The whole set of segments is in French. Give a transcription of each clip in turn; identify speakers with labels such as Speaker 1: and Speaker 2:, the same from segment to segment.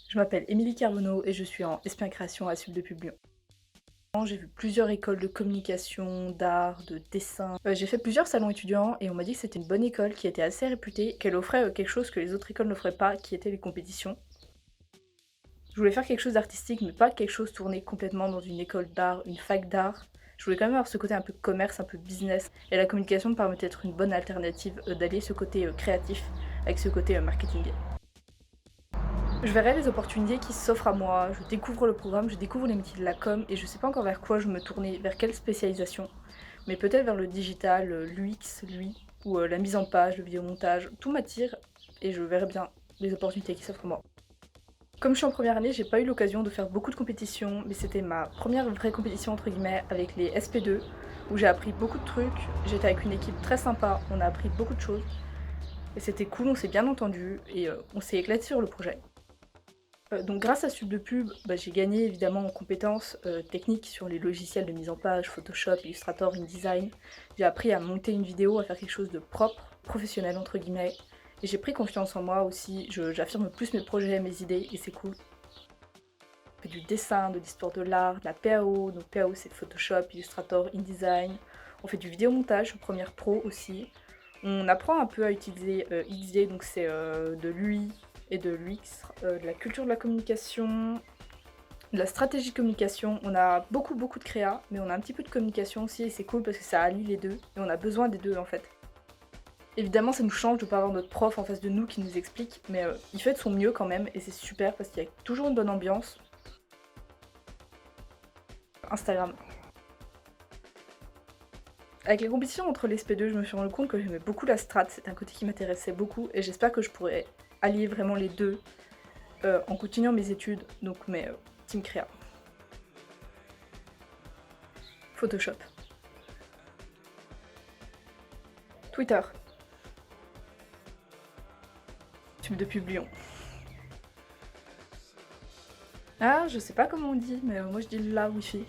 Speaker 1: Je m'appelle Émilie Carbonneau et je suis en SP1 création à Sub de Publion. J'ai vu plusieurs écoles de communication, d'art, de dessin. J'ai fait plusieurs salons étudiants et on m'a dit que c'était une bonne école qui était assez réputée, qu'elle offrait quelque chose que les autres écoles n'offraient pas, qui étaient les compétitions. Je voulais faire quelque chose d'artistique, mais pas quelque chose tourné complètement dans une école d'art, une fac d'art. Je voulais quand même avoir ce côté un peu commerce, un peu business, et la communication me permet d'être une bonne alternative, d'allier ce côté créatif avec ce côté marketing. Je verrai les opportunités qui s'offrent à moi, je découvre le programme, je découvre les métiers de la com et je sais pas encore vers quoi je me tournais, vers quelle spécialisation, mais peut-être vers le digital, l'UX, lui, ou la mise en page, le vidéomontage, tout m'attire et je verrai bien les opportunités qui s'offrent à moi. Comme je suis en première année, j'ai pas eu l'occasion de faire beaucoup de compétitions, mais c'était ma première vraie compétition entre guillemets avec les SP2, où j'ai appris beaucoup de trucs, j'étais avec une équipe très sympa, on a appris beaucoup de choses, et c'était cool, on s'est bien entendu, et on s'est éclaté sur le projet. Donc grâce à Sub de Pub, j'ai gagné évidemment en compétences techniques sur les logiciels de mise en page, Photoshop, Illustrator, InDesign. J'ai appris à monter une vidéo, à faire quelque chose de propre, professionnel entre guillemets. Et j'ai pris confiance en moi aussi, j'affirme plus mes projets, mes idées, et c'est cool. On fait du dessin, de l'histoire de l'art, de la PAO, donc PAO c'est Photoshop, Illustrator, InDesign. On fait du vidéomontage sur Premiere Pro aussi. On apprend un peu à utiliser XD, donc c'est de l'UI et de l'UX, de la culture de la communication, de la stratégie de communication. On a beaucoup de créa, mais on a un petit peu de communication aussi et c'est cool parce que ça allie les deux et on a besoin des deux en fait. Évidemment ça nous change de pas avoir notre prof en face de nous qui nous explique, mais il fait de son mieux quand même et c'est super parce qu'il y a toujours une bonne ambiance. Instagram. Avec les compétitions entre les SP2, je me suis rendu compte que j'aimais beaucoup la strat, c'est un côté qui m'intéressait beaucoup et j'espère que je pourrais allier vraiment les deux en continuant mes études, donc mes team créa. Photoshop. Twitter. Tube de Publion. Ah, je sais pas comment on dit, mais moi je dis la wifi.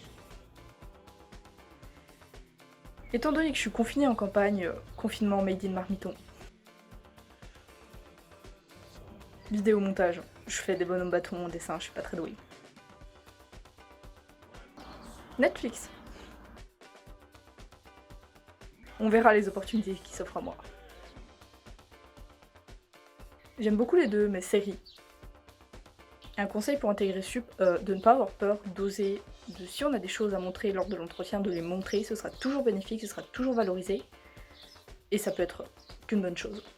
Speaker 1: Étant donné que je suis confinée en campagne, confinement made in Marmiton. Vidéo montage. Je fais des bonhommes bâtons en dessin, je suis pas très douée. Netflix. On verra les opportunités qui s'offrent à moi. J'aime beaucoup les deux, mais séries. Un conseil pour intégrer Sup, de ne pas avoir peur, d'oser, si on a des choses à montrer lors de l'entretien, de les montrer, ce sera toujours bénéfique, ce sera toujours valorisé, et ça peut être qu'une bonne chose.